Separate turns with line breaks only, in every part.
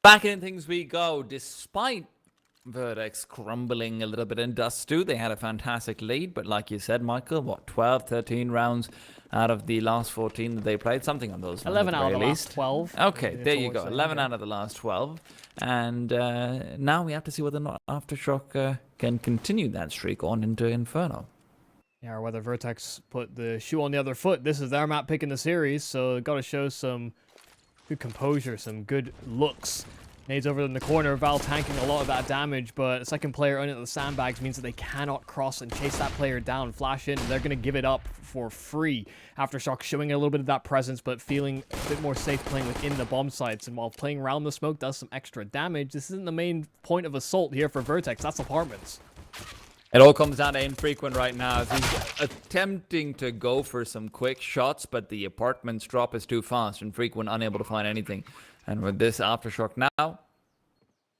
Back in things we go. Despite VERTEX crumbling a little bit in Dust 2, they had a fantastic lead. But like you said, Michael, what, 12, 13 rounds out of the last 14 that they played? Something on those lines
11
at the
out of
very
the
least.
last 12.
Okay, there you go.
Saying,
11 out of the last 12. And now we have to see whether or not Aftershock can continue that streak on into Inferno.
Yeah, or whether VERTEX put the shoe on the other foot. This is their map pick in the series, so got to show some good composure, some good looks. Nades over in the corner, Val tanking a lot of that damage, but a second player under the sandbags means that they cannot cross and chase that player down, flash in, and they're going to give it up for free. Aftershock showing a little bit of that presence, but feeling a bit more safe playing within the bomb sites, and while playing around the smoke does some extra damage, this isn't the main point of assault here for VERTEX, that's apartments.
It all comes down to Infrequent right now. He's attempting to go for some quick shots, but the apartments drop is too fast. Infrequent unable to find anything. And with this Aftershock now,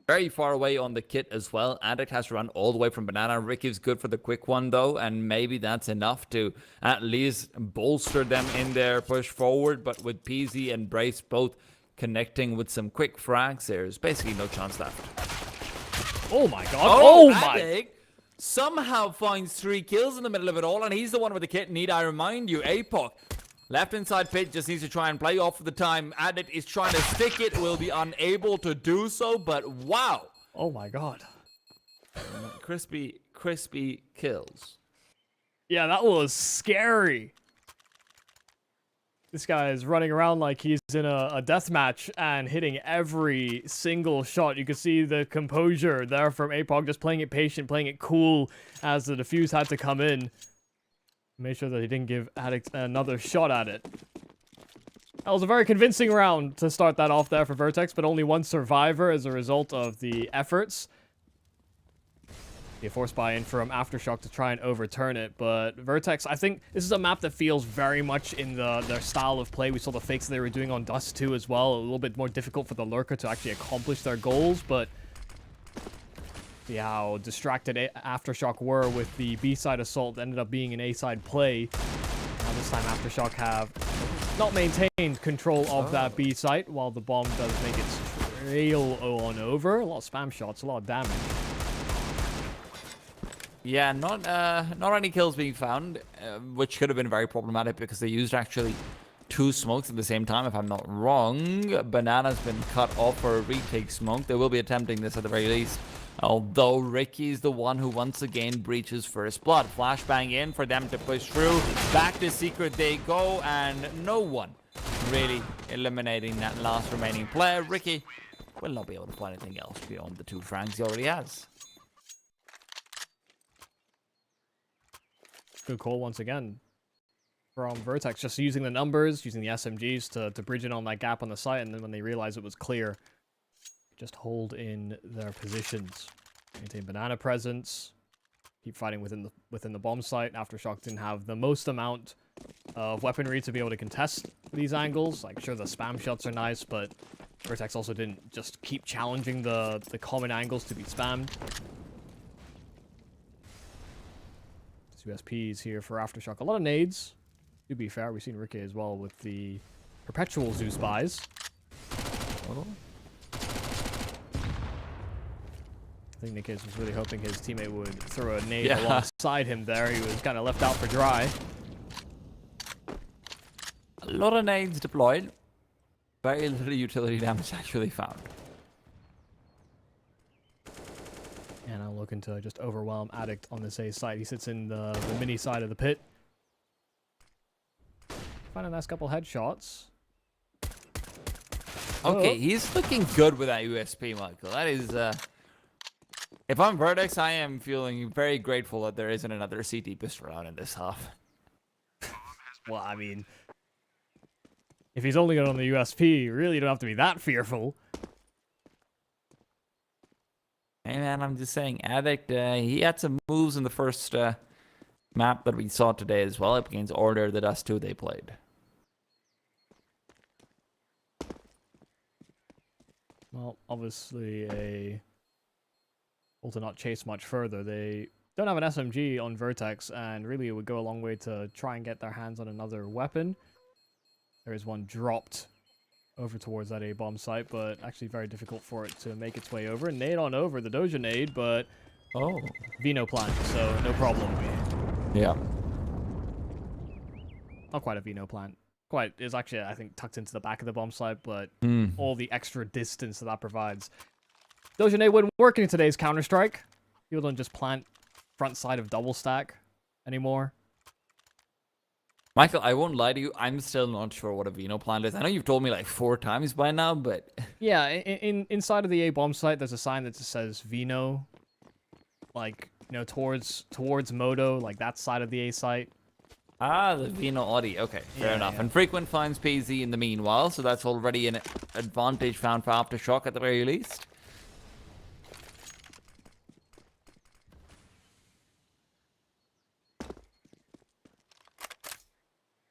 very far away on the kit as well. ADDICT has to run all the way from Banana. Rickeh's good for the quick one though, and maybe that's enough to at least bolster them in their push forward. But with PZ and Brace both connecting with some quick frags, there's basically no chance left.
Oh my god. Oh my.
ADDICT somehow finds 3 kills in the middle of it all, and he's the one with the kit need. I remind you, APOC. Left inside pit just needs to try and play off the time. ADDICT is trying to stick it, will be unable to do so, but wow.
Oh my god.
Crispy kills.
Yeah, that was scary. This guy is running around like he's in a death match and hitting every single shot. You can see the composure there from APOC, just playing it patient, playing it cool as the defuse had to come in. Made sure that he didn't give ADDICT another shot at it. That was a very convincing round to start that off there for VERTEX, but only one survivor as a result of the efforts. A force buy-in from Aftershock to try and overturn it, but VERTEX, I think this is a map that feels very much in their style of play. We saw the fakes they were doing on Dust 2 as well, a little bit more difficult for the Lurker to actually accomplish their goals, but see how distracted Aftershock were with the B-side assault that ended up being an A-side play. Now this time Aftershock have not maintained control of that B-site, while the bomb does make its trail on over. A lot of spam shots, a lot of damage.
Yeah, not any kills being found, which could have been very problematic because they used actually 2 smokes at the same time, if I'm not wrong. Banana's been cut off for a retake smoke. They will be attempting this at the very least. Although Rickeh is the one who once again breaches first blood. Flashbang in for them to push through. Back to secret they go, and no one really eliminating that last remaining player. Rickeh will not be able to find anything else beyond the 2 frags he already has.
Good call once again from VERTEX, just using the numbers, using the SMGs to bridge in on that gap on the site, and then when they realized it was clear, just hold in their positions. Maintain banana presence, keep fighting within the bomb site. Aftershock didn't have the most amount of weaponry to be able to contest these angles. Like, sure, the spam shots are nice, but VERTEX also didn't just keep challenging the common angles to be spammed. USPs here for Aftershock. A lot of nades. To be fair, we've seen Rickeh as well with the perpetual Zeus buys.
Oh.
I think NikkeZ was really hoping his teammate would throw a nade alongside him there. He was kind of left out for dry.
A lot of nades deployed. Very little utility damage actually found.
And I'm looking to just overwhelm ADDICT on this A site. He sits in the mini side of the pit. Find a nice couple headshots.
Okay, he's looking good with that USP, Michael. That is, if I'm VERTEX, I am feeling very grateful that there isn't another CT pistol round in this half.
Well, I mean, if he's only got on the USP, you really don't have to be that fearful.
Hey man, I'm just saying, ADDICT, he had some moves in the first map that we saw today as well, up against Order, the Dust 2 they played.
Well, obviously a goal to not chase much further. They don't have an SMG on VERTEX, and really it would go a long way to try and get their hands on another weapon. There is one dropped over towards that A-bomb site, but actually very difficult for it to make its way over. Nade on over, the Doja nade, but Vino plant, so no problem.
Yeah.
Not quite a Vino plant. Quite is actually, I think, tucked into the back of the bomb site, but all the extra distance that provides. Doja nade wouldn't work in today's Counter-Strike. People don't just plant front side of double stack anymore.
Michael, I won't lie to you. I'm still not sure what a Vino plant is. I know you've told me like 4 times by now, but...
Yeah, inside of the A-bomb site, there's a sign that just says Vino. Like, you know, towards Moto, like that side of the A site.
Ah, the Vino Audi. Okay, fair enough.
Yeah.
And Frequent finds PZ in the meanwhile, so that's already an advantage found for Aftershock at the very least.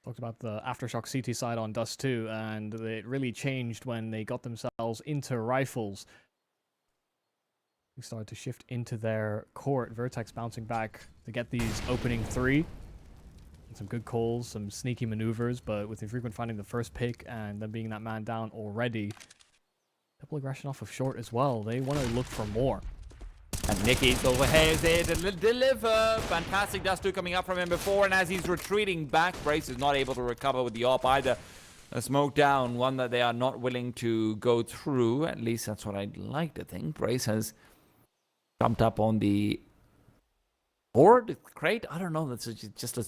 Talked about the Aftershock CT side on Dust 2, and it really changed when they got themselves into rifles. They started to shift into their court. VERTEX bouncing back to get these opening 3. And some good calls, some sneaky maneuvers, but with Infrequent finding the first pick and then being that man down already. Double aggression off of short as well. They want to look for more.
And NikkeZ over here to deliver. Fantastic Dust 2 coming up from him before, and as he's retreating back, Brace is not able to recover with the op either. A smoke down, one that they are not willing to go through. At least that's what I'd like to think. Brace has jumped up on the board crate. I don't know. That's just a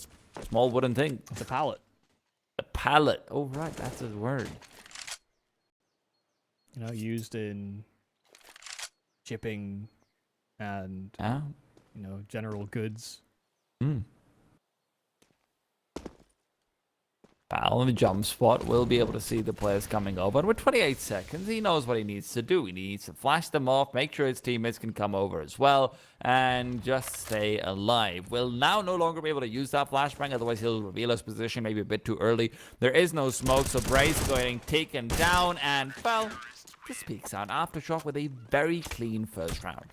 small wooden thing.
It's a pallet.
A pallet. Oh, right. That's his word.
You know, used in shipping and, you know, general goods.
Foul in the jump spot. Will be able to see the players coming over. And with 28 seconds, he knows what he needs to do. He needs to flash them off, make sure his teammates can come over as well, and just stay alive. Will now no longer be able to use that flashbang, otherwise he'll reveal his position maybe a bit too early. There is no smoke, so Brace is getting taken down, and, well, just peeks out Aftershock with a very clean first round.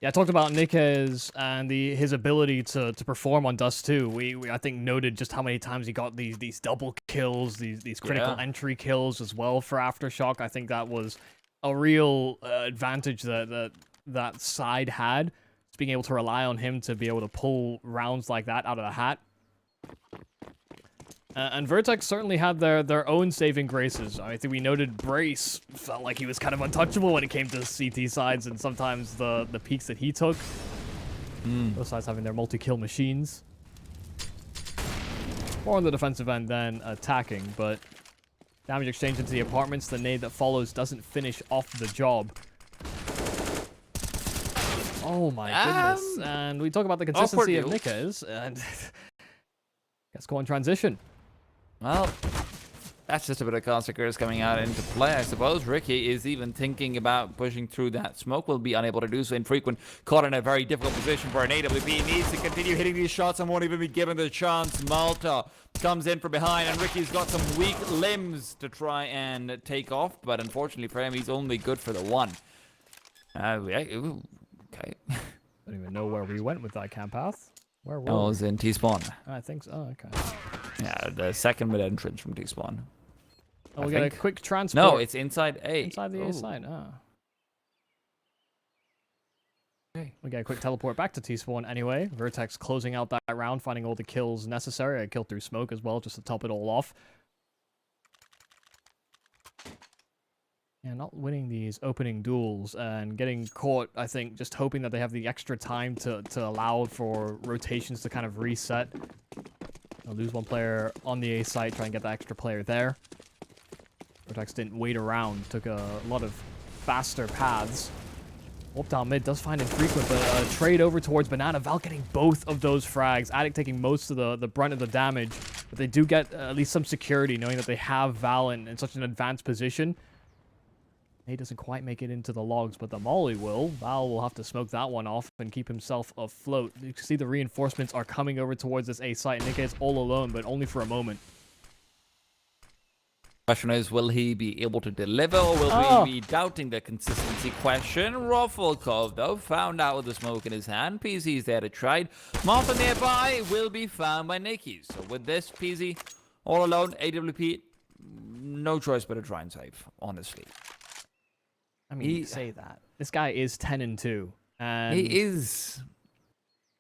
Yeah, I talked about NikkeZ and his ability to perform on Dust 2. We I think noted just how many times he got these double kills, these critical entry kills as well for Aftershock. I think that was a real advantage that side had. Just being able to rely on him to be able to pull rounds like that out of the hat. And VERTEX certainly had their own saving graces. I think we noted Brace felt like he was kind of untouchable when it came to CT sides and sometimes the peaks that he took. Both sides having their multi-kill machines. More on the defensive end than attacking, but damage exchange into the apartments. The nade that follows doesn't finish off the job. Oh my goodness. And we talk about the consistency of NikkeZ, and let's go on transition.
Well, that's just a bit of consequences coming out into play, I suppose. Rickeh is even thinking about pushing through that smoke. Will be unable to do so. Infrequent caught in a very difficult position for an AWP. He needs to continue hitting these shots and won't even be given the chance. Malta comes in from behind, and Rickeh's got some weak limbs to try and take off. But unfortunately for him, he's only good for the one. Okay.
Don't even know where we went with that camp path. Where were
I
we?
was in T-spawn.
I think so. Oh, okay.
Yeah, the second mid entrance from T-spawn.
Oh, we got a quick transport.
No, it's inside A.
Inside the A side. Oh.
Okay.
We get a quick teleport back to T-spawn anyway. VERTEX closing out that round, finding all the kills necessary. A kill through smoke as well, just to top it all off. Yeah, not winning these opening duels and getting caught, I think, just hoping that they have the extra time to allow for rotations to kind of reset. They'll lose one player on the A site, try and get the extra player there. VERTEX didn't wait around, took a lot of faster paths. Up down mid does find Infrequent, but a trade over towards Banana. Val getting both of those frags. ADDICT taking most of the brunt of the damage, but they do get at least some security, knowing that they have Val in such an advanced position. He doesn't quite make it into the logs, but the Molly will. Val will have to smoke that one off and keep himself afloat. You can see the reinforcements are coming over towards this A site. NikkeZ is all alone, but only for a moment.
Question is, will he be able to deliver, or will we be doubting the consistency question? Rufflecove, though, found out with the smoke in his hand. PZ's there to try. Malta nearby will be found by NikkeZ. So with this, PZ all alone, AWP no choice but to try and save, honestly.
I mean, you say that. This guy is 10-2. And
he is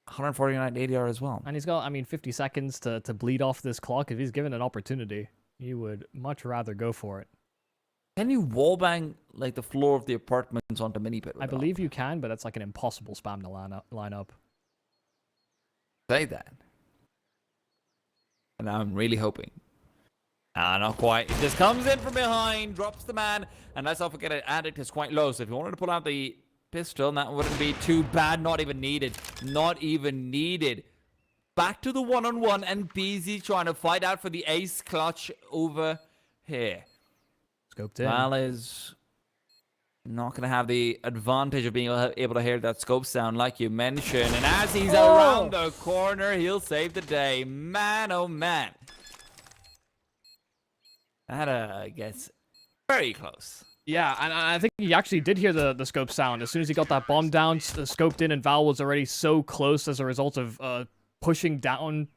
149 ADR as well.
And he's got, I mean, 50 seconds to bleed off this clock. If he's given an opportunity, he would much rather go for it.
Can you wallbang like the floor of the apartments onto mini pit?
I believe you can, but that's like an impossible spam to line up.
Say that. And I'm really hoping. Not quite. It just comes in from behind, drops the man, and let's not forget it. ADDICT is quite low, so if you wanted to pull out the pistol, that wouldn't be too bad. Not even needed. Not even needed. Back to the one-on-one, and BZ trying to fight out for the ace clutch over here.
Scoped in.
Val is not going to have the advantage of being able to hear that scope sound like you mentioned. And as he's around the corner, he'll save the day. Man, oh man. That gets very close.
Yeah, and I think he actually did hear the scope sound. As soon as he got that bomb down, scoped in, and Val was already so close as a result of pushing down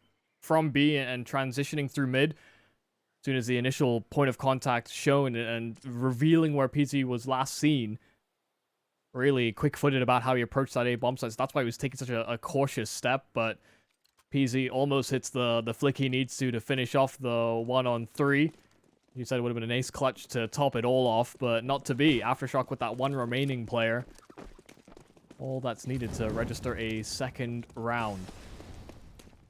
from B and transitioning through mid. As soon as the initial point of contact shown and revealing where PT was last seen, really quick-footed about how he approached that A bomb site. So that's why he was taking such a cautious step, but PZ almost hits the flick he needs to finish off the 1-on-3. You said it would have been an ace clutch to top it all off, but not to be. Aftershock with that one remaining player. All that's needed to register a second round.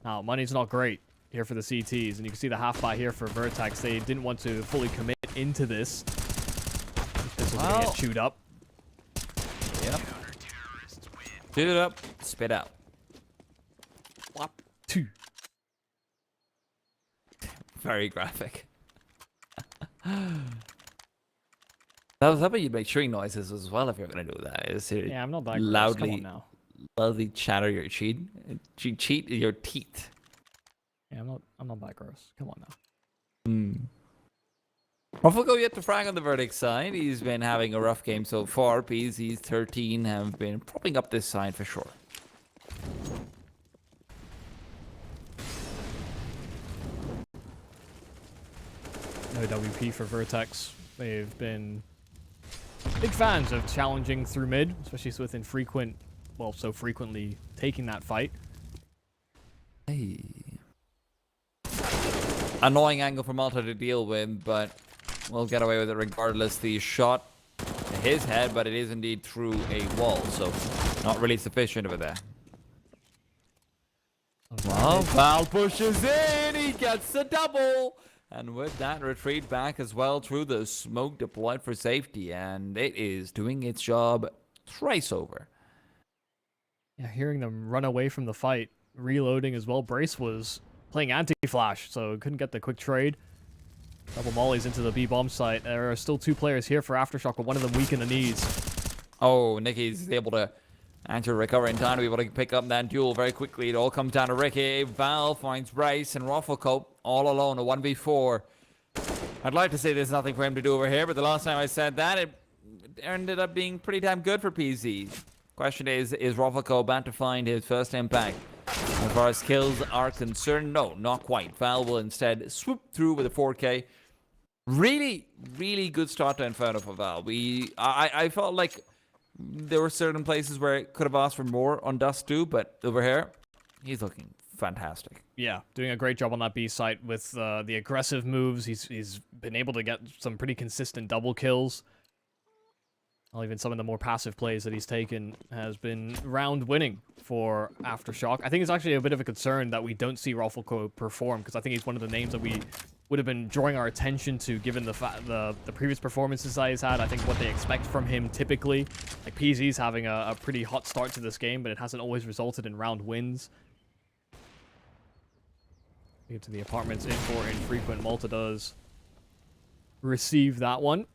Now, money's not great here for the CTs, and you can see the half buy here for VERTEX. They didn't want to fully commit into this. This was going to get chewed up.
Yep. Chewed up, spit out.
Whop, 2.
Very graphic. That was hoping you'd make chewing noises as well if you're going to do that.
Yeah, I'm not that
loudly,
now.
loudly chatter your cheat your teeth.
Yeah, I'm not that gross. Come on now.
Ruffalco yet to frag on the VERTEX side. He's been having a rough game so far. PZ's 13 have been propping up this side for sure.
No WP for VERTEX. They've been big fans of challenging through mid, especially with infrequent, well, so frequently taking that fight.
Hey. Annoying angle for Malta to deal with, but we'll get away with it regardless. The shot to his head, but it is indeed through a wall, so not really sufficient over there. Well, Val pushes in, he gets a double! And with that, retreat back as well through the smoke deployed for safety, and it is doing its job thrice over.
Yeah, hearing them run away from the fight, reloading as well. Brace was playing anti-flash, so couldn't get the quick trade. Double mollies into the B bomb site. There are still 2 players here for Aftershock, but one of them weak in the knees.
Oh, NikkeZ is able to actually recover in time to be able to pick up that duel very quickly. It all comes down to Rickeh. Val finds Brace and Ruffalco all alone, a 1v4. I'd like to say there's nothing for him to do over here, but the last time I said that, it ended up being pretty damn good for PZ. Question is Ruffalco about to find his first impact? As far as kills are concerned, no, not quite. Val will instead swoop through with a 4K. Really, really good start to Inferno for Val. I felt like there were certain places where it could have asked for more on Dust 2, but over here, he's looking fantastic.
Yeah, doing a great job on that B site with the aggressive moves. He's been able to get some pretty consistent double kills. Well, even some of the more passive plays that he's taken has been round winning for Aftershock. I think it's actually a bit of a concern that we don't see Ruffalco perform, because I think he's one of the names that we would have been drawing our attention to, given the previous performances that he's had. I think what they expect from him typically, like PZ's having a pretty hot start to this game, but it hasn't always resulted in round wins. Get to the apartments in for infrequent. Malta does receive that one.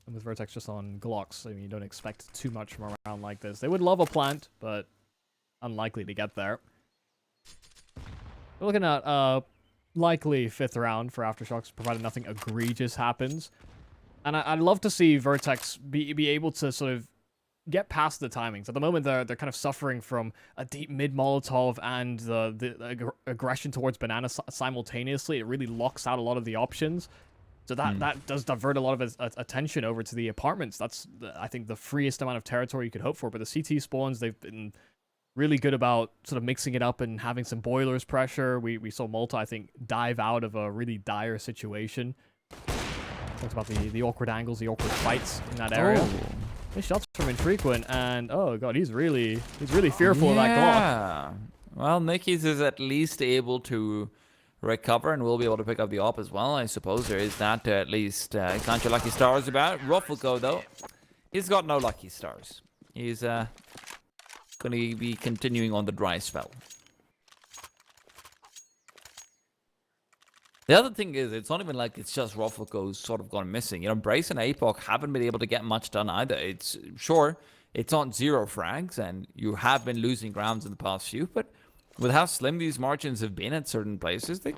And with VERTEX just on Glocks, I mean, you don't expect too much from a round like this. They would love a plant, but unlikely to get there. We're looking at likely 5th round for Aftershocks, provided nothing egregious happens. And I'd love to see VERTEX be able to sort of get past the timings. At the moment, they're kind of suffering from a deep mid Molotov and the aggression towards Banana simultaneously. It really locks out a lot of the options. So that does divert a lot of his attention over to the apartments. That's, I think, the freest amount of territory you could hope for. But the CT spawns, they've been really good about sort of mixing it up and having some boilers pressure. We saw Malta, I think, dive out of a really dire situation. Talked about the awkward angles, the awkward fights in that area. His shots from infrequent, and oh god, he's really fearful of that Glock.
Well, NikkeZ is at least able to recover and will be able to pick up the op as well. I suppose there is that at least. Can't your lucky stars about. Ruffleco, though, he's got no lucky stars. He's going to be continuing on the dry spell. The other thing is, it's not even like it's just Ruffleco's sort of gone missing. You know, Brace and APOC haven't been able to get much done either. It's sure, it's not 0 frags, and you have been losing rounds in the past few, but with how slim these margins have been at certain places, they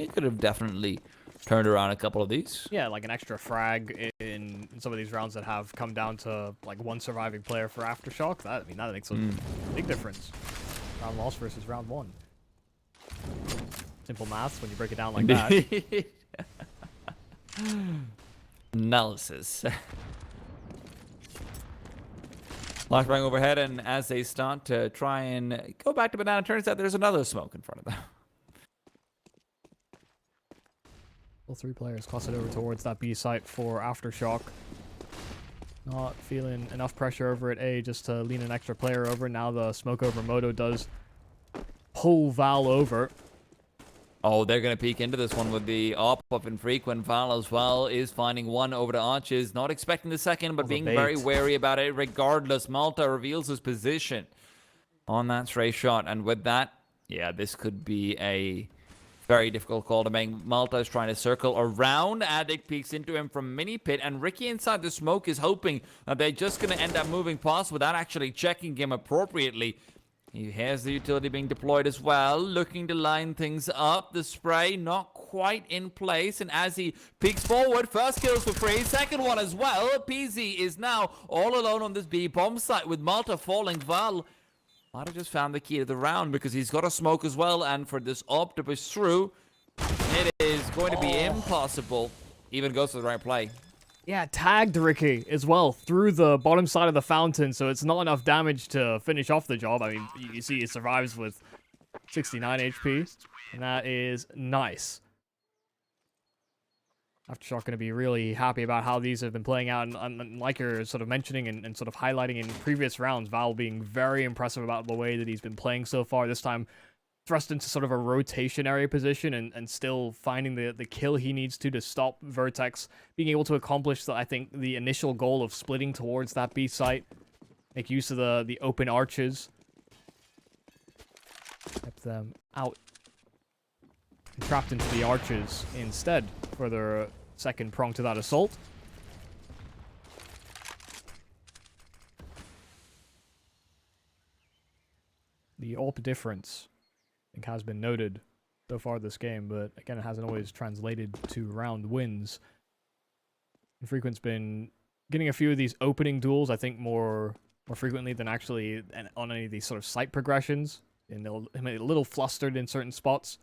could have definitely turned around a couple of these.
Yeah, like an extra frag in some of these rounds that have come down to like 1 surviving player for Aftershock. That makes a big difference. Round loss versus round 1. Simple maths when you break it down like that.
Analysis. Flashbang overhead, and as they start to try and go back to banana, turns out there's another smoke in front of them.
All 3 players clustered over towards that B site for Aftershock. Not feeling enough pressure over at A just to lean an extra player over. Now the smoke over Moto does pull Val over.
Oh, they're going to peek into this one with the op of infrequent. Val as well is finding one over to Arches. Not expecting the second, but being very wary about it. Regardless, Malta reveals his position on that stray shot. And with that, yeah, this could be a very difficult call to make. Malta is trying to circle around. ADDICT peeks into him from mini pit. And Rickeh inside the smoke is hoping that they're just going to end up moving past without actually checking him appropriately. He has the utility being deployed as well, looking to line things up. The spray not quite in place, and as he peeks forward, first kills for free, second one as well. PZ is now all alone on this B bomb site with Malta falling. Val might have just found the key to the round because he's got a smoke as well, and for this op to push through, it is going to be impossible. Even goes to the right play.
Yeah, tagged Rickeh as well through the bottom side of the fountain, so it's not enough damage to finish off the job. I mean, you see he survives with 69 HP, and that is nice. Aftershock going to be really happy about how these have been playing out, and like you're sort of mentioning and sort of highlighting in previous rounds, Val being very impressive about the way that he's been playing so far. This time, thrust into sort of a rotation area position and still finding the kill he needs to stop VERTEX, being able to accomplish, I think, the initial goal of splitting towards that B site, make use of the open arches, kept them out, and trapped into the arches instead for their second prong to that assault. The AWP difference, I think, has been noted so far this game, but again, it hasn't always translated to round wins. Infrequent's been getting a few of these opening duels, I think, more frequently than actually on any of these sort of site progressions, and they'll him a little flustered in certain spots.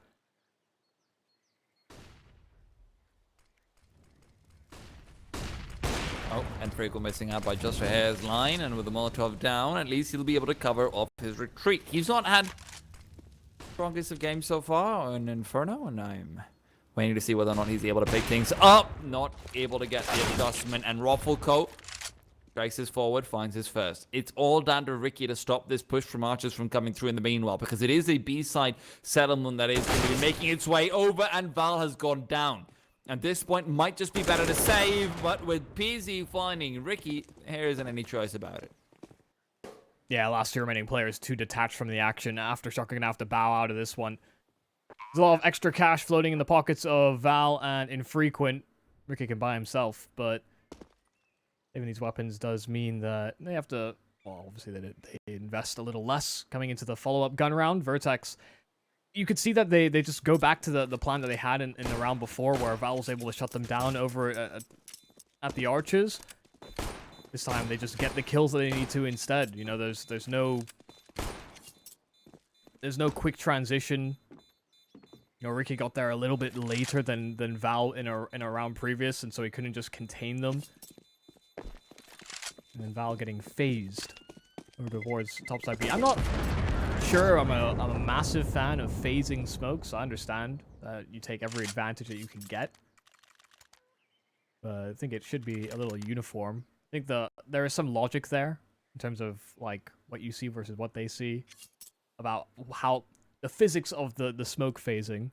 Oh, and Frequent missing out by just a hair's line, and with the Molotov down, at least he'll be able to cover off his retreat. He's not had strongest of games so far on Inferno, and I'm waiting to see whether or not he's able to pick things up. Not able to get the adjustment, and Ruffleco traces forward, finds his first. It's all down to Rickeh to stop this push from Archers from coming through in the meanwhile, because it is a B-side settlement that is going to be making its way over, and Val has gone down. At this point, might just be better to save, but with PZ finding Rickeh, there isn't any choice about it.
Yeah, last two remaining players too detached from the action. Aftershock are going to have to bow out of this one. There's a lot of extra cash floating in the pockets of Val and Infrequent. Rickeh can buy himself, but saving these weapons does mean that they have to, well, obviously they invest a little less coming into the follow-up gun round. VERTEX, you could see that they just go back to the plan that they had in the round before, where Val was able to shut them down over at the arches. This time they just get the kills that they need to instead. You know, there's no quick transition. You know, Rickeh got there a little bit later than Val in a round previous, and so he couldn't just contain them. And then Val getting phased over towards topside B. I'm not sure I'm a massive fan of phasing smokes. I understand that you take every advantage that you can get. But I think it should be a little uniform. I think there is some logic there in terms of like what you see versus what they see about how the physics of the smoke phasing.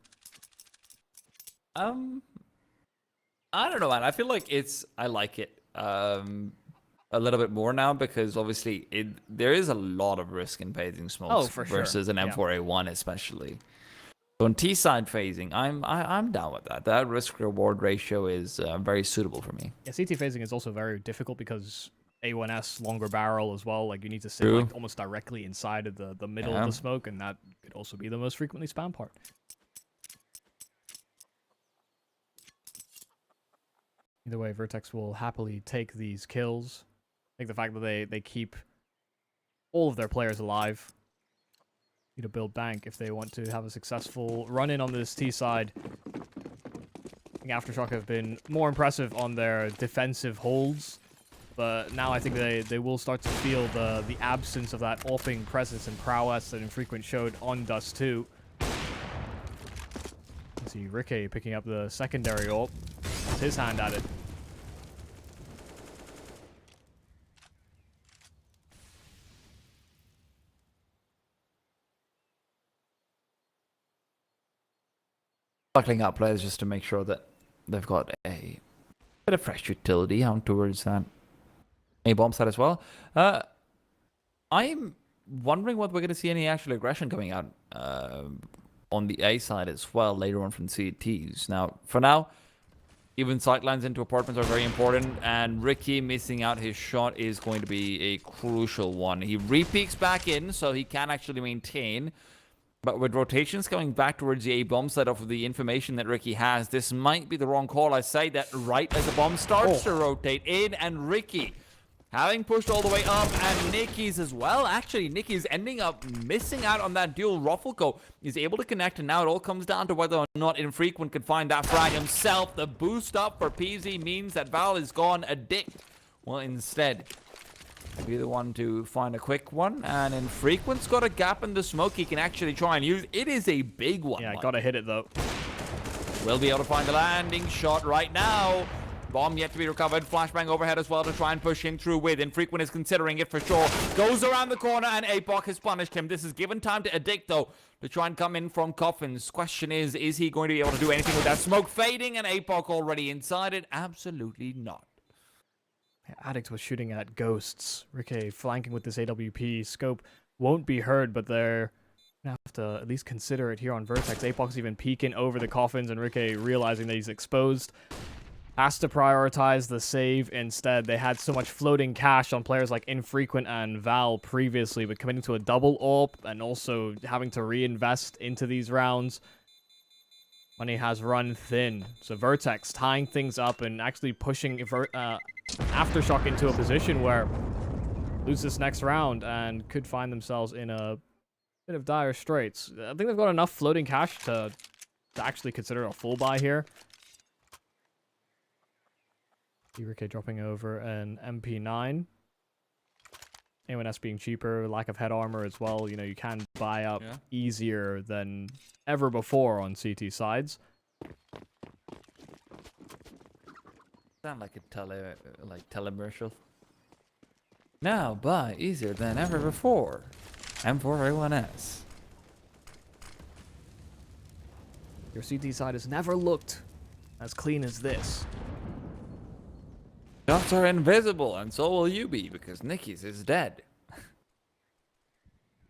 I don't know, man. I feel like I like it a little bit more now because obviously there is a lot of risk in phasing smokes versus an M4A1 especially. So on T-side phasing, I'm down with that. That risk-reward ratio is very suitable for me.
Yeah, CT phasing is also very difficult because A1S, longer barrel as well. Like, you need to sit like almost directly inside of the middle of the smoke, and that could also be the most frequently spammed part. Either way, VERTEX will happily take these kills. I think the fact that they keep all of their players alive. Need to build bank if they want to have a successful run-in on this T side. I think Aftershock have been more impressive on their defensive holds. But now I think they will start to feel the absence of that AWPing presence and prowess that Infrequent showed on Dust 2. You see Rickeh picking up the secondary AWP. It's his hand at it.
Buckling up players just to make sure that they've got a bit of fresh utility out towards that A-bomb side as well. I'm wondering whether we're going to see any actual aggression coming out on the A side as well later on from CTs. Now, for now, even sightlines into apartments are very important, and Rickeh missing out his shot is going to be a crucial one. He re-peeks back in, so he can actually maintain. But with rotations coming back towards the A-bomb side off of the information that Rickeh has, this might be the wrong call. I say that right as the bomb starts to rotate in, and Rickeh, having pushed all the way up, and NikkeZ as well. Actually, NikkeZ ending up missing out on that dual ruffle go. He's able to connect, and now it all comes down to whether or not Infrequent can find that frag himself. The boost up for PZ means that Val is gone. ADDICT will instead be the one to find a quick one, and Infrequent's got a gap in the smoke he can actually try and use. It is a big one.
Yeah, gotta hit it though.
Will be able to find the landing shot right now. Bomb yet to be recovered. Flashbang overhead as well to try and push him through with. Infrequent is considering it for sure. Goes around the corner, and APOC has punished him. This is given time to ADDICT though to try and come in from coffins. Question is he going to be able to do anything with that smoke fading, and APOC already inside it? Absolutely not.
ADDICT was shooting at ghosts. Rickeh flanking with this AWP. Scope won't be heard, but they're gonna have to at least consider it here on VERTEX. APOC's even peeking over the coffins, and Rickeh realizing that he's exposed. Has to prioritize the save instead. They had so much floating cash on players like Infrequent and Val previously, but committing to a double AWP and also having to reinvest into these rounds. Money has run thin. So VERTEX tying things up and actually pushing Aftershock into a position where lose this next round and could find themselves in a bit of dire straits. I think they've got enough floating cash to actually consider a full buy here. Rickeh dropping over an MP9. A1S being cheaper, lack of head armor as well. You know, you can buy up easier than ever before on CT sides.
Sound like a telemercial. Now buy easier than ever before. M4A1S.
Your CT side has never looked as clean as this.
Shots are invisible, and so will you be, because NikkeZ is dead.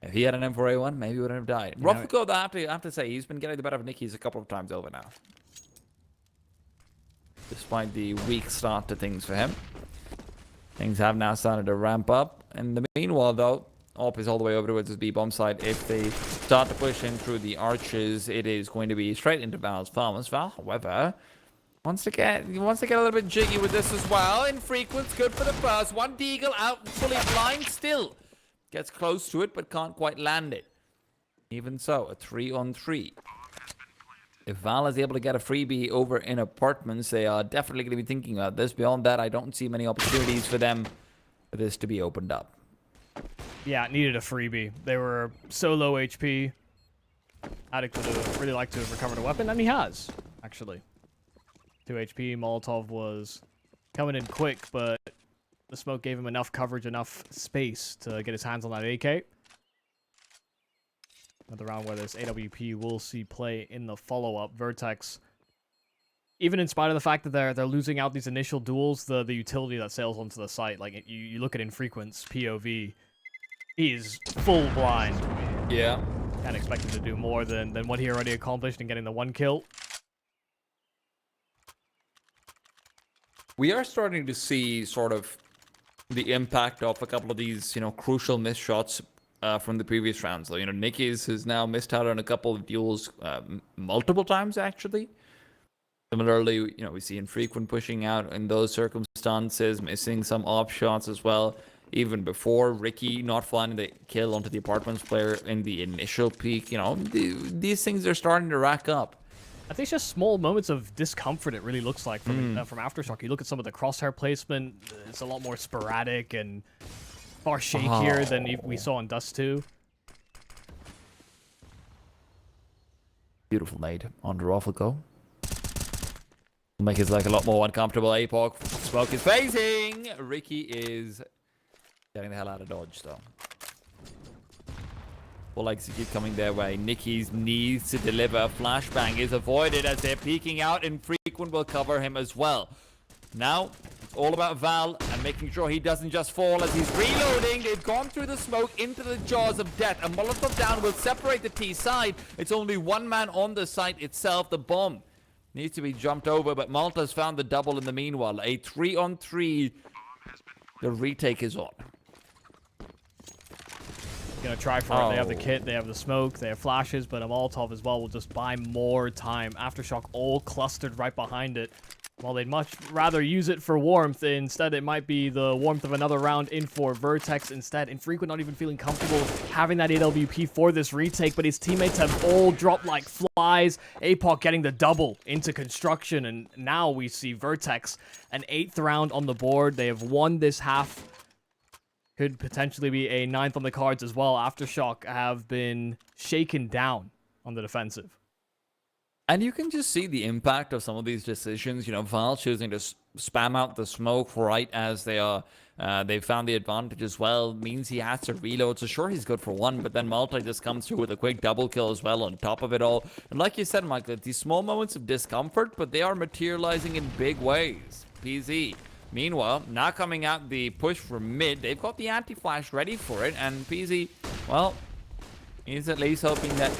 If he had an M4A1, maybe he wouldn't have died. Ruffle, I have to say, he's been getting the better of NikkeZ a couple of times over now. Despite the weak start to things for him. Things have now started to ramp up. In the meanwhile, though, AWP is all the way over towards his B-bomb side. If they start to push in through the arches, it is going to be straight into Val's farmers. Val, however, wants to get a little bit jiggy with this as well. Infrequent's good for the first one. Deagle out, fully blind still. Gets close to it, but can't quite land it. Even so, a 3-on-3. if Val is able to get a freebie over in apartments, they are definitely going to be thinking about this. Beyond that, I don't see many opportunities for them for this to be opened up.
Yeah, needed a freebie. They were so low HP. Addict would have really liked to have recovered a weapon, and he has, actually. 2 HP, Molotov was coming in quick, but the smoke gave him enough coverage, enough space to get his hands on that AK. Another round where this AWP will see play in the follow-up. VERTEX, even in spite of the fact that they're losing out these initial duels, the utility that sails onto the site, like you look at Infrequent's POV, he's full blind.
Yeah.
Can't expect him to do more than what he already accomplished in getting the 1 kill.
We are starting to see sort of the impact of a couple of these, crucial missed shots from the previous rounds. So, NikkeZ has now missed out on a couple of duels multiple times, actually. Similarly, we see Infrequent pushing out in those circumstances, missing some off shots as well. Even before, Rickeh not finding the kill onto the apartments player in the initial peak. These things are starting to rack up.
I think it's just small moments of discomfort, it really looks like, from Aftershock. You look at some of the crosshair placement, it's a lot more sporadic and far shakier than we saw in Dust 2.
Beautiful nade on Raffleco. Make his like a lot more uncomfortable. APOC, smoke is phasing. Rickeh is getting the hell out of dodge, though. Full execute coming their way. NikkeZ needs to deliver. Flashbang is avoided as they're peeking out. Infrequent will cover him as well. Now, all about Val and making sure he doesn't just fall as he's reloading. They've gone through the smoke into the jaws of death. A Molotov down will separate the T side. It's only one man on the site itself. The bomb needs to be jumped over, but Malta's found the double in the meanwhile. A 3-on-3. The retake is on.
Gonna try for it. They have the kit, they have the smoke, they have flashes, but a Molotov as well will just buy more time. Aftershock all clustered right behind it. While they'd much rather use it for warmth, instead it might be the warmth of another round in for VERTEX instead. Infrequent not even feeling comfortable having that AWP for this retake, but his teammates have all dropped like flies. APOC getting the double into construction, and now we see VERTEX an 8th round on the board. They have won this half. Could potentially be a 9th on the cards as well. Aftershock have been shaken down on the defensive.
And you can just see the impact of some of these decisions. Val choosing to spam out the smoke right as they found the advantage as well. Means he has to reload. So sure, he's good for one, but then Malta just comes through with a quick double kill as well on top of it all. And like you said, Michael, these small moments of discomfort, but they are materializing in big ways. PZ. Meanwhile, now coming out the push from mid, they've got the anti-flash ready for it, and PZ, well, he's at least hoping that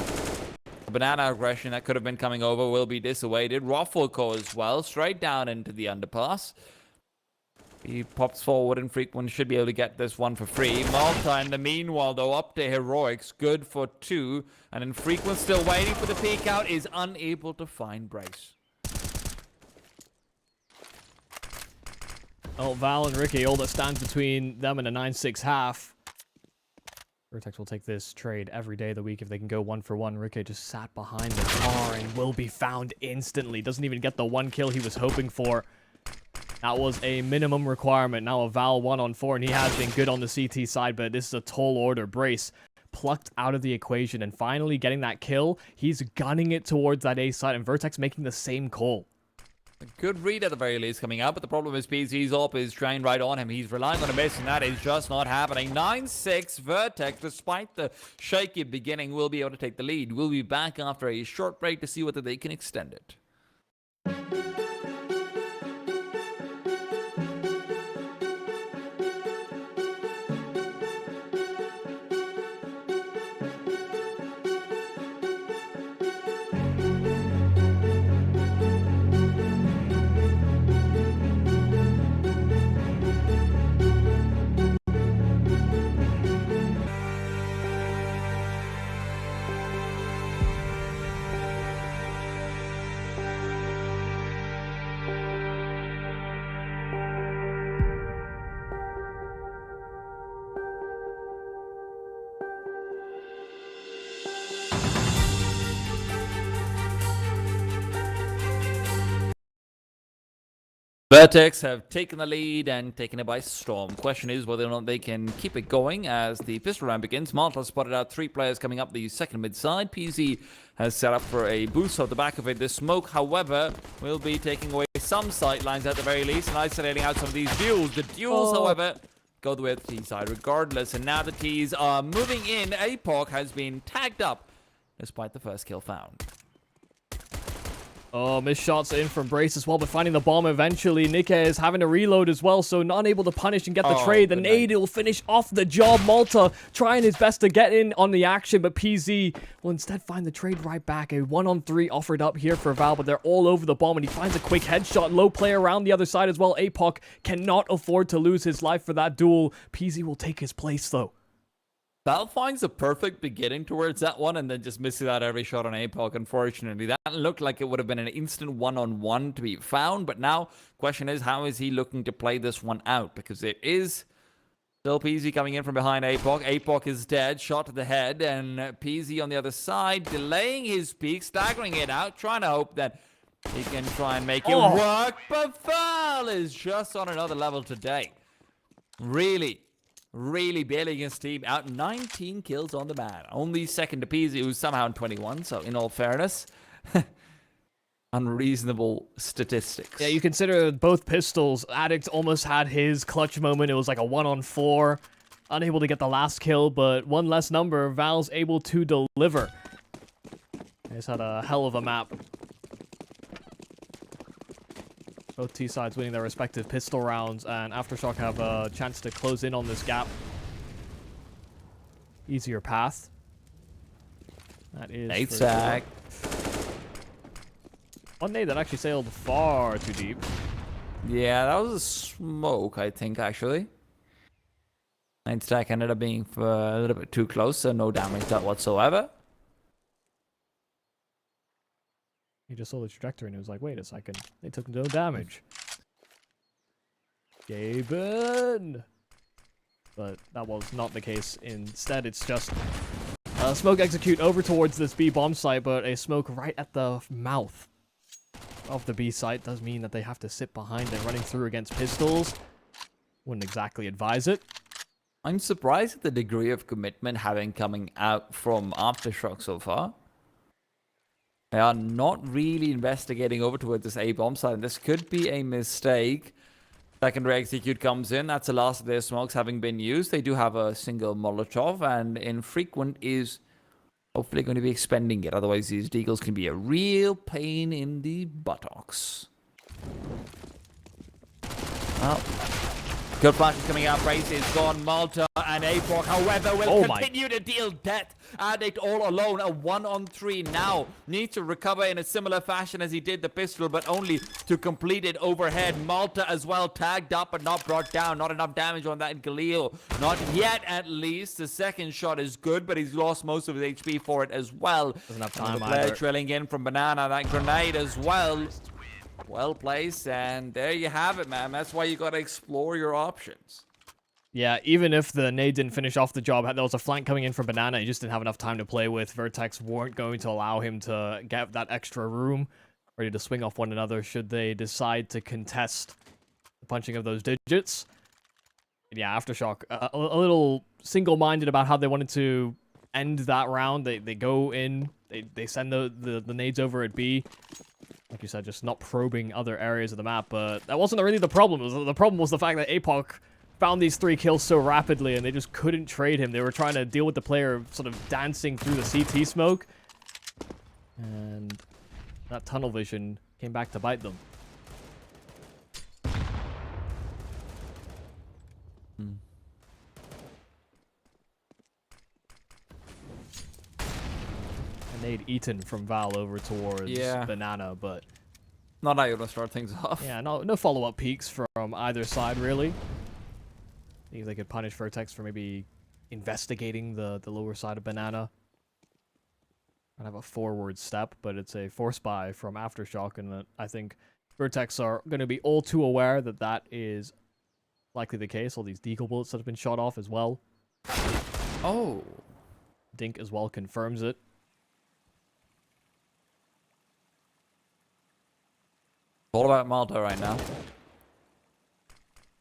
the banana aggression that could have been coming over will be dissuaded. Raffleco as well, straight down into the underpass. He pops forward, and Infrequent should be able to get this one for free. Malta in the meanwhile, though, up to heroics, good for 2, and Infrequent still waiting for the peek out, is unable to find Brace.
Oh, Val and Rickeh, all that stands between them and a 9-6 half. VERTEX will take this trade every day of the week if they can go 1 for 1. Rickeh just sat behind the car and will be found instantly. Doesn't even get the 1 kill he was hoping for. That was a minimum requirement. Now a Val 1-on-4, and he has been good on the CT side, but this is a tall order. Brace plucked out of the equation, and finally getting that kill. He's gunning it towards that A side, and VERTEX making the same call.
A good read at the very least coming out, but the problem is PZ's up is trained right on him. He's relying on a miss, and that is just not happening. 9-6, VERTEX, despite the shaky beginning, will be able to take the lead. We'll be back after a short break to see whether they can extend it. VERTEX have taken the lead and taken it by storm. Question is whether or not they can keep it going as the pistol round begins. Malta spotted out 3 players coming up the second mid side. PZ has set up for a boost off the back of it. The smoke, however, will be taking away some sight lines at the very least and isolating out some of these duels. The duels, however, go the way of the T side regardless. And now the Ts are moving in. APOC has been tagged up despite the first kill found.
Oh, missed shots in from Brace as well, but finding the bomb eventually. NikkeZ is having to reload as well, so not able to punish and get the trade. The nade will finish off the job. Malta trying his best to get in on the action, but PZ will instead find the trade right back. A 1-on-3 offered up here for Val, but they're all over the bomb, and he finds a quick headshot. Low play around the other side as well. APOC cannot afford to lose his life for that duel. PZ will take his place, though.
Val finds a perfect beginning towards that one and then just misses out every shot on APOC, unfortunately. That looked like it would have been an instant one-on-one to be found, but now, question is, how is he looking to play this one out? Because it is still PZ coming in from behind APOC. APOC is dead, shot to the head, and PZ on the other side, delaying his peak, staggering it out, trying to hope that he can try and make it work, but Val is just on another level today. Really bailing his team out. 19 kills on the man. Only second to PZ, who's somehow in 21. So, in all fairness, unreasonable statistics.
Yeah, you consider both pistols. ADDICT almost had his clutch moment. It was like a 1-on-4. Unable to get the last kill, but one less number. Val's able to deliver. They just had a hell of a map. Both T sides winning their respective pistol rounds, and Aftershock have a chance to close in on this gap. Easier path. That is
Nate stack.
One nade that actually sailed far too deep.
Yeah, that was a smoke, I think, actually. Nate stack ended up being a little bit too close, so no damage done whatsoever.
He just saw the trajectory and he was like, wait a second. They took no damage. Gaben! But that was not the case. Instead, it's just a smoke execute over towards this B bomb site, but a smoke right at the mouth of the B site does mean that they have to sit behind and running through against pistols. Wouldn't exactly advise it.
I'm surprised at the degree of commitment having coming out from Aftershock so far. They are not really investigating over towards this A-bomb side, and this could be a mistake. Secondary execute comes in. That's the last of their smokes having been used. They do have a single Molotov, and Infrequent is hopefully going to be expending it. Otherwise, these deagles can be a real pain in the buttocks. Well, good flash is coming out. Brace is gone. Malta and APOC, however, will continue to deal death. ADDICT all alone. A 1-on-3 now. Needs to recover in a similar fashion as he did the pistol, but only to complete it overhead. Malta as well tagged up but not brought down. Not enough damage on that Galil. Not yet, at least. The second shot is good, but he's lost most of his HP for it as well.
Doesn't have time
the player trailing in from Banana. That grenade as well. Well placed, and there you have it, man. That's why you got to explore your options.
Yeah, even if the nade didn't finish off the job, there was a flank coming in from Banana. He just didn't have enough time to play with. VERTEX weren't going to allow him to get that extra room, ready to swing off one another should they decide to contest the punching of those digits. And yeah, Aftershock, a little single-minded about how they wanted to end that round. They go in, they send the nades over at B. Like you said, just not probing other areas of the map, but that wasn't really the problem. The problem was the fact that APOC found these 3 kills so rapidly, and they just couldn't trade him. They were trying to deal with the player sort of dancing through the CT smoke, and that tunnel vision came back to bite them. Nade eaten from Val over towards Banana, but
not how you want to start things off.
Yeah, no follow-up peaks from either side, really. I think they could punish VERTEX for maybe investigating the lower side of Banana. I have a forward step, but it's a force buy from Aftershock, and I think VERTEX are going to be all too aware that that is likely the case. All these deagle bullets that have been shot off as well.
Oh.
Dink as well confirms it.
All about Malta right now.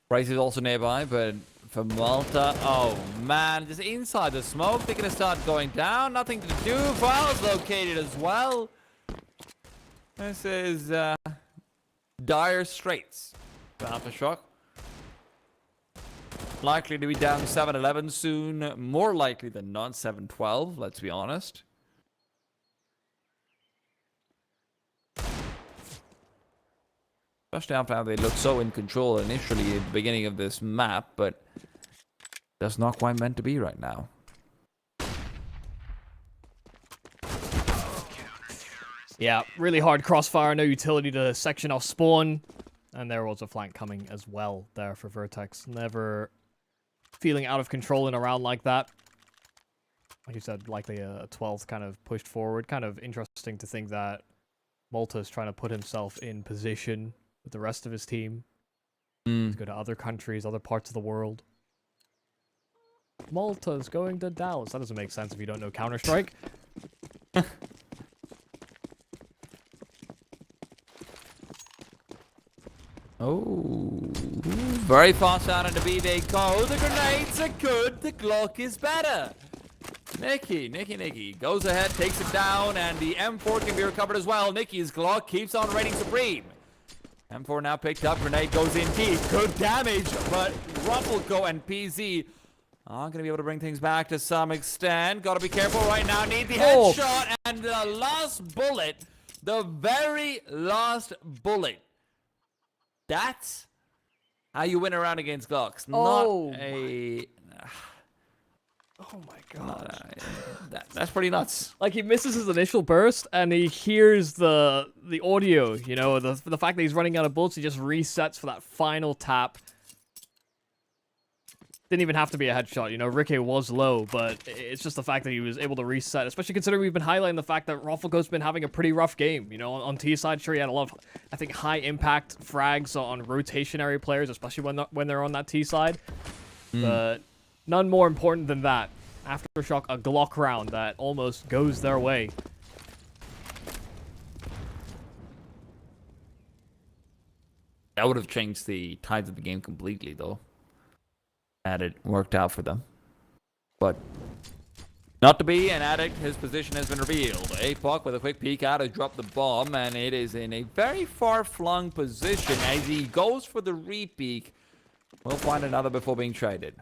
Bryce is also nearby, but for Malta, oh man, just inside the smoke, they're gonna start going down. Nothing to do. Files located as well. This is dire straits for Aftershock. Likely to be down 7-11 soon. More likely than not 7-12, let's be honest. Especially after how they looked so in control initially at the beginning of this map, but that's not quite meant to be right now.
Yeah, really hard crossfire, no utility to section off spawn. And there was a flank coming as well there for VERTEX. Never feeling out of control in a round like that. Like you said, likely a 12th kind of pushed forward. Kind of interesting to think that Malta's trying to put himself in position with the rest of his team. To go to other countries, other parts of the world. Malta's going to Dallas. That doesn't make sense if you don't know Counter-Strike.
Oh, very fast out into B they go. The grenades are good. The Glock is better. Nikki goes ahead, takes it down, and the M4 can be recovered as well. Nikki's Glock keeps on reigning supreme. M4 now picked up. Grenade goes in deep. Good damage, but Ruffle and PZ aren't going to be able to bring things back to some extent. Got to be careful right now. Need the headshot, and the last bullet, the very last bullet. That's how you win around against Glocks.
Oh.
Not a...
Oh my god.
That's pretty nuts.
Like, he misses his initial burst, and he hears the audio, you know, the fact that he's running out of bullets, he just resets for that final tap. Didn't even have to be a headshot, you know, Rickeh was low, but it's just the fact that he was able to reset, especially considering we've been highlighting the fact that Ruffle's been having a pretty rough game, you know, on T side. Sure, he had a lot of, I think, high impact frags on rotationary players, especially when they're on that T side, but none more important than that. Aftershock, a Glock round that almost goes their way.
That would have changed the tides of the game completely, though. Had it worked out for them. But not to be, and ADDICT, his position has been revealed. APOC with a quick peek out has dropped the bomb, and it is in a very far-flung position as he goes for the re-peek. We'll find another before being traded.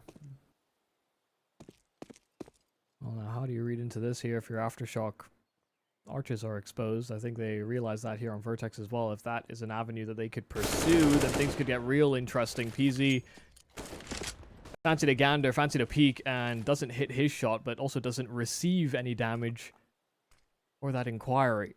Well, now, how do you read into this here if you're Aftershock? Arches are exposed. I think they realize that here on VERTEX as well. If that is an avenue that they could pursue, then things could get real interesting. PZ fancied a gander, fancied a peek, and doesn't hit his shot, but also doesn't receive any damage or that inquiry.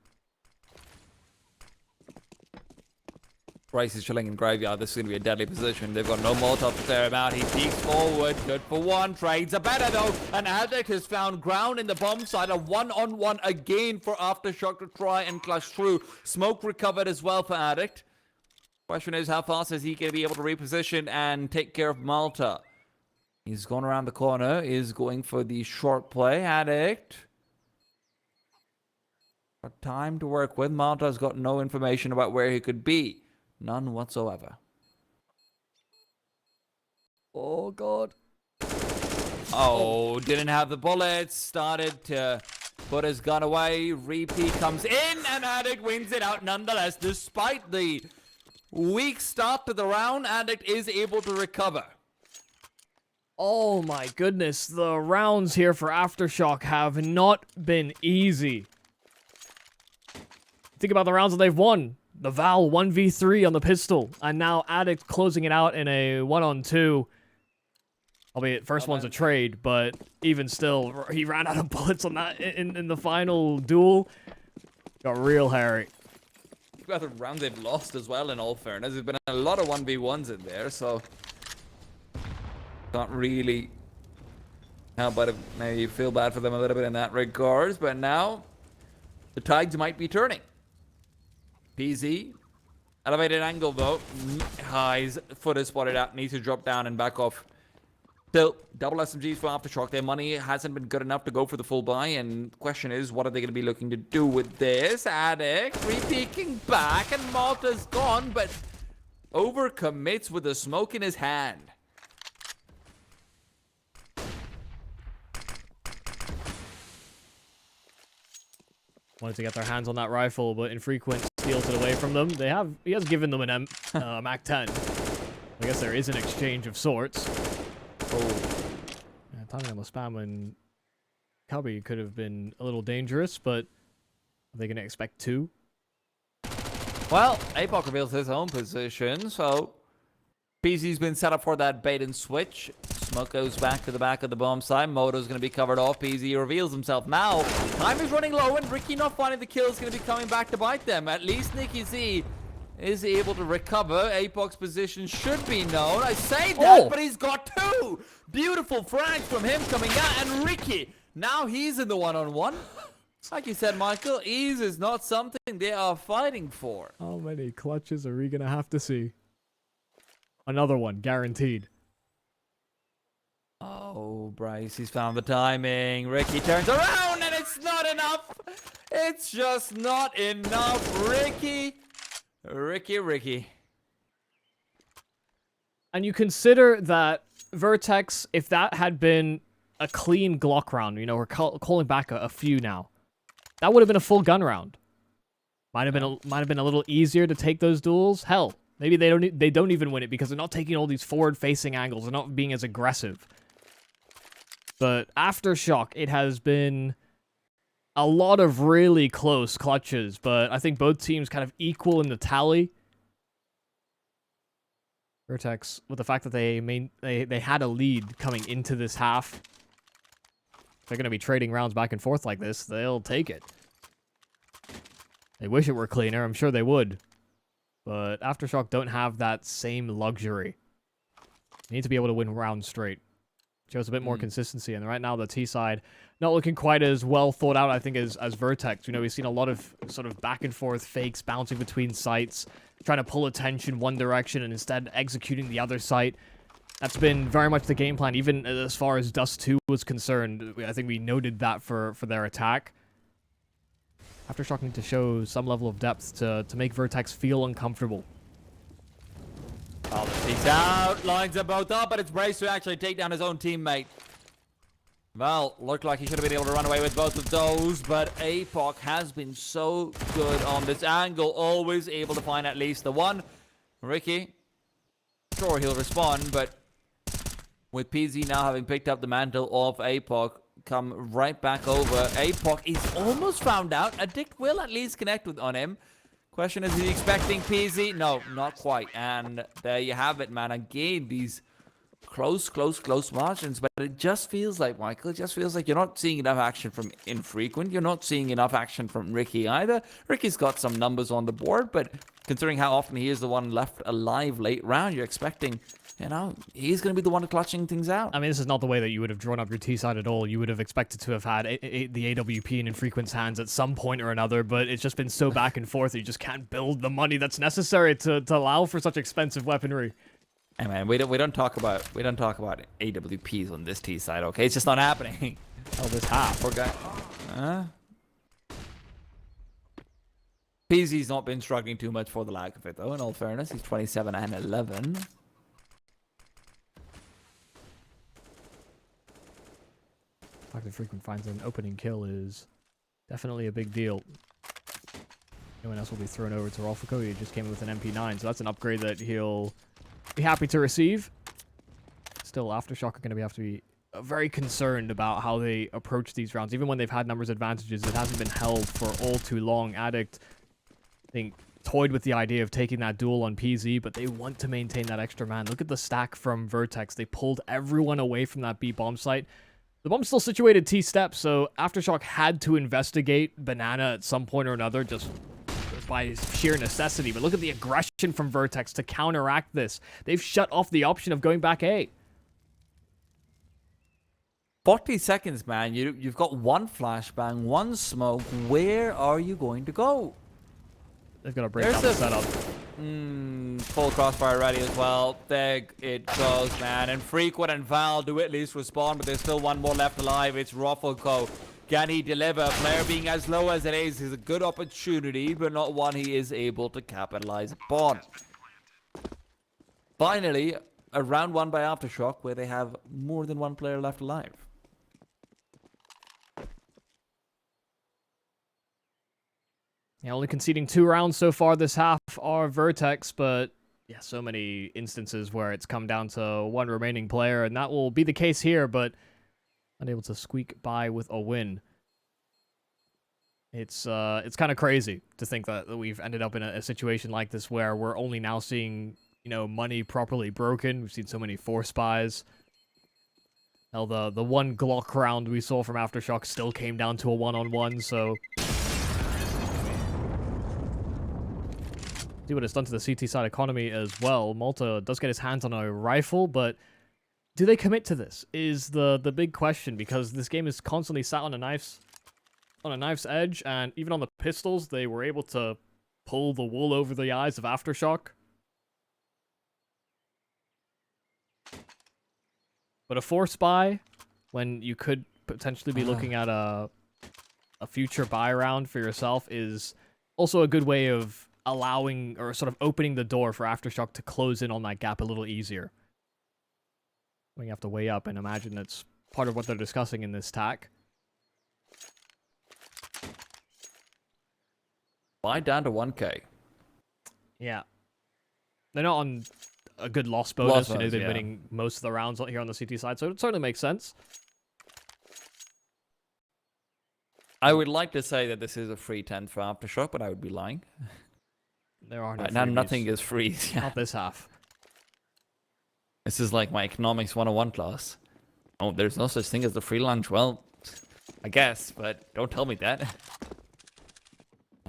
Bryce is chilling in graveyard. This is going to be a deadly position. They've got no Molotov to clear him out. He peeks forward. Good for one. Trades are better, though. And ADDICT has found ground in the bomb side. A one-on-one again for Aftershock to try and clutch through. Smoke recovered as well for ADDICT. Question is, how fast is he going to be able to reposition and take care of Malta? He's going around the corner. Is going for the short play. ADDICT. Got time to work with. Malta's got no information about where he could be. None whatsoever.
Oh, God.
Oh, didn't have the bullets. Started to put his gun away. Repeat comes in, and ADDICT wins it out nonetheless. Despite the weak start to the round, ADDICT is able to recover.
Oh, my goodness. The rounds here for Aftershock have not been easy. Think about the rounds that they've won. The Val 1v3 on the pistol, and now ADDICT closing it out in a 1-on-2. Albeit, first one's a trade, but even still, he ran out of bullets on that in the final duel. Got real hairy.
Think about the round they've lost as well, in all fairness. There's been a lot of 1v1s in there, so... Can't really help but maybe feel bad for them a little bit in that regards, but now the tides might be turning. PZ, elevated angle though. His foot is spotted out, needs to drop down and back off. Still, double SMGs for Aftershock. Their money hasn't been good enough to go for the full buy, and the question is, what are they going to be looking to do with this? ADDICT re-peeking back, and Malta's gone, but overcommits with the smoke in his hand.
Wanted to get their hands on that rifle, but Infrequent steals it away from them. He has given them an Mac 10. I guess there is an exchange of sorts.
Oh.
Yeah, timing on the spam and Cubby could have been a little dangerous, but are they going to expect 2?
Well, APOC reveals his own position, so PZ's been set up for that bait and switch. Smoke goes back to the back of the bomb side. Moto's going to be covered off. PZ reveals himself now. Time is running low, and Rickeh not finding the kill is going to be coming back to bite them. At least NikkeZ is able to recover. APOC's position should be known. I say that, but he's got 2. Beautiful frags from him coming out, and Rickeh, now he's in the one-on-one. Like you said, Michael, ease is not something they are fighting for.
How many clutches are we going to have to see? Another one, guaranteed.
Oh, Bryce, he's found the timing. Rickeh turns around, and it's not enough. It's just not enough. Rickeh.
And you consider that VERTEX, if that had been a clean Glock round, you know, we're calling back a few now, that would have been a full gun round. Might have been a little easier to take those duels. Hell, maybe they don't even win it because they're not taking all these forward-facing angles. They're not being as aggressive. But Aftershock, it has been a lot of really close clutches, but I think both teams kind of equal in the tally. VERTEX, with the fact that they had a lead coming into this half, if they're going to be trading rounds back and forth like this, they'll take it. They wish it were cleaner, I'm sure they would. But Aftershock don't have that same luxury. You need to be able to win rounds straight. Shows a bit more consistency, and right now the T side not looking quite as well thought out, I think, as VERTEX. You know, we've seen a lot of sort of back and forth fakes bouncing between sites, trying to pull attention one direction and instead executing the other site. That's been very much the game plan, even as far as Dust 2 was concerned. I think we noted that for their attack. Aftershock need to show some level of depth to make VERTEX feel uncomfortable.
Oh, he's out, lines are both up, but it's Brace to actually take down his own teammate. Well, looked like he should have been able to run away with both of those, but APOC has been so good on this angle, always able to find at least the one. Rickeh, sure he'll respond, but with PZ now having picked up the mantle of APOC, come right back over. APOC is almost found out. ADDICT will at least connect on him. Question is he expecting PZ? No, not quite. And there you have it, man. Again, these close margins. But it just feels like, Michael, it just feels like you're not seeing enough action from Infrequent. You're not seeing enough action from Rickeh either. Rickeh's got some numbers on the board, but considering how often he is the one left alive late round, you're expecting, you know, he's going to be the one clutching things out.
I mean, this is not the way that you would have drawn up your T side at all. You would have expected to have had the AWP in Infrequent's hands at some point or another, but it's just been so back and forth that you just can't build the money that's necessary to allow for such expensive weaponry.
Hey man, we don't talk about AWPs on this T side, okay? It's just not happening.
Oh, this half.
Poor guy. PZ's not been struggling too much for the lack of it, though, in all fairness. He's 27 and 11.
The fact that Frequent finds an opening kill is definitely a big deal. No one else will be thrown over to Rolfico. He just came in with an MP9, so that's an upgrade that he'll be happy to receive. Still, Aftershock are going to have to be very concerned about how they approach these rounds. Even when they've had numbers advantages, it hasn't been held for all too long. ADDICT, I think, toyed with the idea of taking that duel on PZ, but they want to maintain that extra man. Look at the stack from VERTEX. They pulled everyone away from that B bomb site. The bomb's still situated T-step, so Aftershock had to investigate Banana at some point or another, just by sheer necessity. But look at the aggression from VERTEX to counteract this. They've shut off the option of going back A.
40 seconds, man. You've got one flashbang, one smoke. Where are you going to go?
They've got to break down the setup.
Full crossfire ready as well. There it goes, man. And Frequent and Val do at least respond, but there's still one more left alive. It's Rolfico. Can he deliver? Player being as low as it is a good opportunity, but not one he is able to capitalize upon. finally, a round one by Aftershock where they have more than one player left alive.
Yeah, only conceding 2 rounds so far this half are VERTEX, but yeah, so many instances where it's come down to one remaining player, and that will be the case here, but unable to squeak by with a win. It's kind of crazy to think that we've ended up in a situation like this where we're only now seeing, you know, money properly broken. We've seen so many force buys. Hell, the one Glock round we saw from Aftershock still came down to a one-on-one, so see what it's done to the CT side economy as well. Malta does get his hands on a rifle, but do they commit to this is the big question, because this game is constantly sat on a knife's edge, and even on the pistols, they were able to pull the wool over the eyes of Aftershock. But a force buy, when you could potentially be looking at a future buy round for yourself, is also a good way of allowing, or sort of opening the door for Aftershock to close in on that gap a little easier. We have to weigh up, and imagine that's part of what they're discussing in this tack.
Buy down to 1k.
Yeah. They're not on a good loss bonus. You know, they've been
yeah.
winning most of the rounds here on the CT side, so it certainly makes sense.
I would like to say that this is a free 10th for Aftershock, but I would be lying.
There are no
Right now,
freebies.
nothing is free. Yeah.
Not this half.
This is like my economics 101 class. Oh, there's no such thing as the free lunch. Well, I guess, but don't tell me that.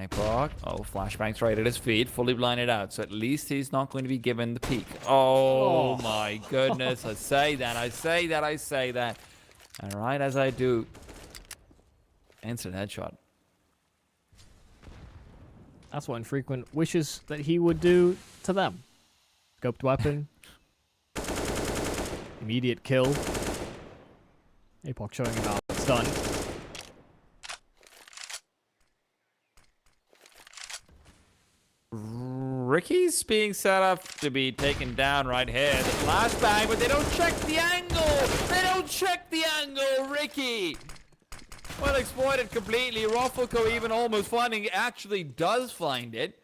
Proc. Oh, flashbang's right at his feet, fully blinded out. So at least he's not going to be given the peek. Oh my goodness. I say that. And right as I do, instant headshot.
That's what Infrequent wishes that he would do to them. Scoped weapon. Immediate kill. APOC showing him how it's done.
Rickeh's being set up to be taken down right here. The flashbang, but they don't check the angle! Rickeh! Well exploited completely. Ruffleco even almost finding it. Actually does find it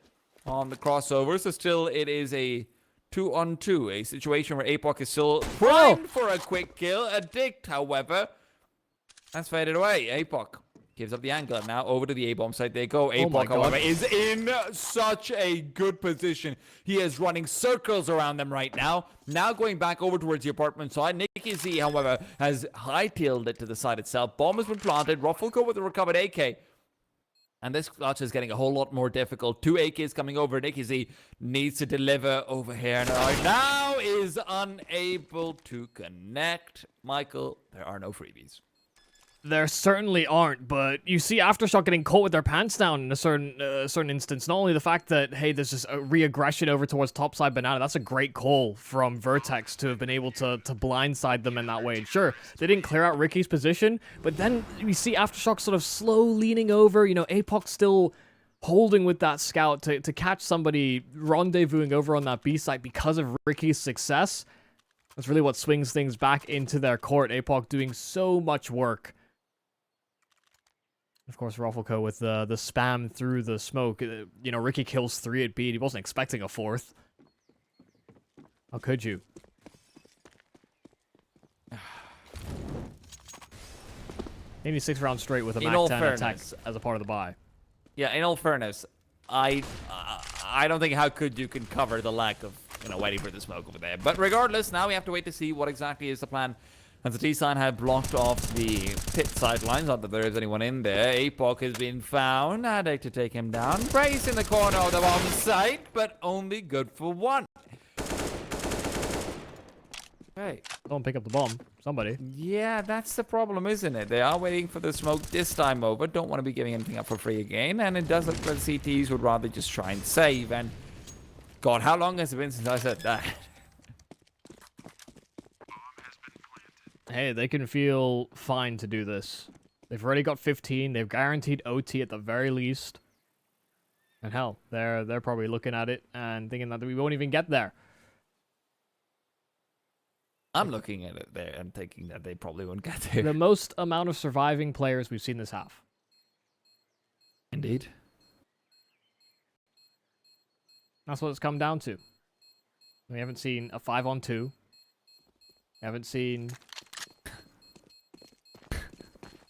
on the crossover. So still it is a 2-on-2. A situation where APOC is still primed for a quick kill. ADDICT, however, has faded away. APOC gives up the angle. Now over to the A-bomb site they go. APOC, however, is in such a good position. He is running circles around them right now. Now going back over towards the apartment side. NikkeZ, however, has hightailed it to the side itself. Bomb has been planted. Ruffleco with the recovered AK. And this clutch is getting a whole lot more difficult. 2 AKs coming over. NikkeZ needs to deliver over here. Now is unable to connect. Michael, there are no freebies.
There certainly aren't, but you see Aftershock getting caught with their pants down in a certain instance. Not only the fact that, hey, there's just a re-aggression over towards topside banana. That's a great call from VERTEX to have been able to blindside them in that way. And sure, they didn't clear out Rickeh's position, but then you see Aftershock sort of slow leaning over. You know, APOC still holding with that scout to catch somebody rendezvousing over on that B site because of Rickeh's success. That's really what swings things back into their court. APOC doing so much work. Of course, Ruffleco with the spam through the smoke. You know, Rickeh kills 3 at B. He wasn't expecting a 4th. How could you? Maybe 6 rounds straight with a MAC-10 attack as a part of the buy.
Yeah, in all fairness, I don't think how could you can cover the lack of, you know, waiting for the smoke over there. But regardless, now we have to wait to see what exactly is the plan. As the T-Sign have blocked off the pit sidelines, not that there is anyone in there. APOC has been found. ADDICT to take him down. Brace in the corner of the bomb site, but only good for 1. Hey.
Don't pick up the bomb. Somebody.
Yeah, that's the problem, isn't it? They are waiting for the smoke this time over. Don't want to be giving anything up for free again. And it does look like the CTs would rather just try and save. And God, how long has it been since I said that?
Hey, they can feel fine to do this. They've already got 15. They've guaranteed OT at the very least. And hell, they're probably looking at it and thinking that we won't even get there.
I'm looking at it there and thinking that they probably won't get there.
The most amount of surviving players we've seen this half.
Indeed.
That's what it's come down to. We haven't seen a 5-on-2. We haven't seen...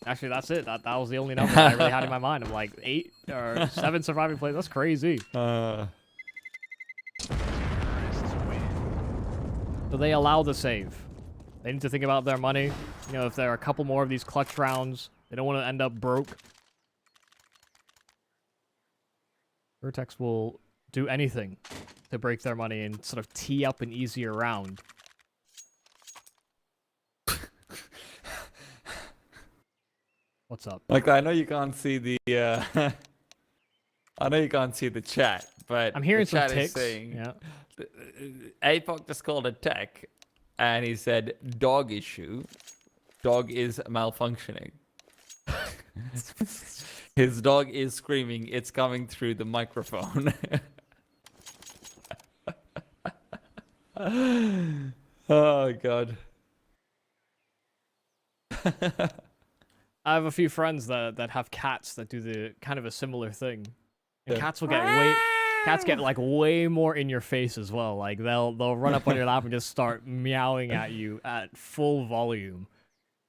Actually, that's it. That was the only number that I really had in my mind. I'm like, 8 or 7 surviving players. That's crazy. So they allow the save. They need to think about their money. You know, if there are a couple more of these clutch rounds, they don't want to end up broke. VERTEX will do anything to break their money and sort of tee up an easier round. What's up?
Like, I know you can't see the I know you can't see the chat, but
I'm hearing
the
some
chat
ticks.
is saying,
Yeah.
APOC just called a tech, and he said dog issue. Dog is malfunctioning. His dog is screaming. It's coming through the microphone. Oh god.
I have a few friends that have cats that do the kind of a similar thing. And
Yeah.
cats get like way more in your face as well. Like they'll run up on your lap and just start meowing at you at full volume.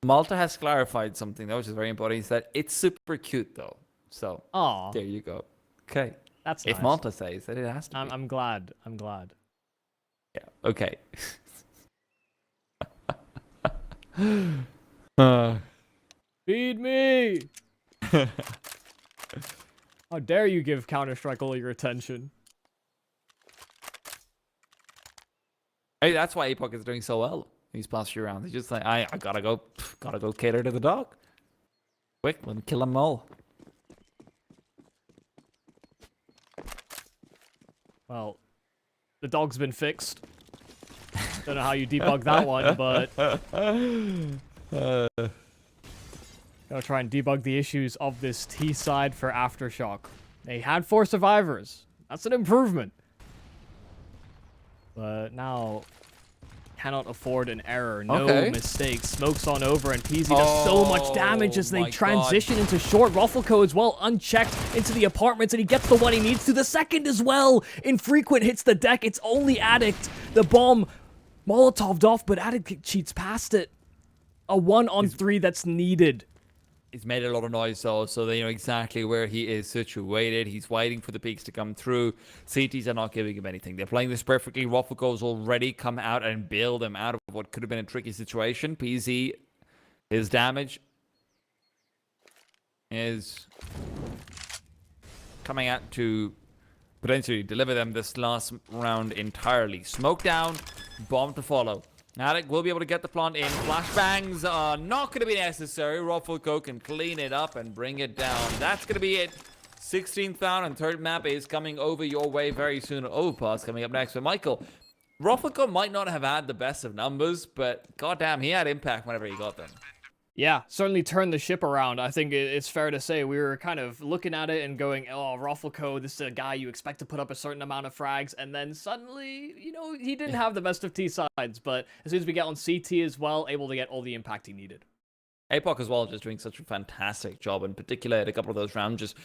Malta has clarified something though, which is very important. He said it's super cute though. So
Aw,
there you go. Okay.
that's
If
nice.
Malta says that, it has to be.
I'm glad. I'm glad.
Yeah. Okay.
Feed me! How dare you give Counter-Strike all your attention?
Hey, that's why APOC is doing so well these past few rounds. He's just like, I gotta go cater to the dog. Quick, let me kill them all.
Well, the dog's been fixed. Don't know how you debug that one, but gotta try and debug the issues of this T side for Aftershock. They had 4 survivors. That's an improvement. But now, cannot afford an error. No mistakes. Smokes on over, and PZ does so much damage as they transition into short. Ruffleco as well, unchecked into the apartments, and he gets the one he needs to. The second as well. Infrequent hits the deck. It's only ADDICT. The bomb Molotoved off, but ADDICT cheats past it. A 1-on-3 that's needed.
He's made a lot of noise though, so they know exactly where he is situated. He's waiting for the peaks to come through. CTs are not giving him anything. They're playing this perfectly. Ruffleco's already come out and bailed them out of what could have been a tricky situation. PZ, his damage is coming out to potentially deliver them this last round entirely. Smoke down, bomb to follow. ADDICT will be able to get the plant in. Flashbangs are not going to be necessary. Ruffleco can clean it up and bring it down. That's going to be it. 16th round and third map is coming over your way very soon. Overpass coming up next. But Michael, Ruffleco might not have had the best of numbers, but goddamn, he had impact whenever he got them.
Yeah, certainly turned the ship around. I think it's fair to say we were kind of looking at it and going, oh, Ruffleco, this is a guy you expect to put up a certain amount of frags, and then suddenly, you know, he didn't have the best of T sides, but as soon as we get on CT as well, able to get all the impact he needed.
APOC as well just doing such a fantastic job, in particular at a couple of those rounds, just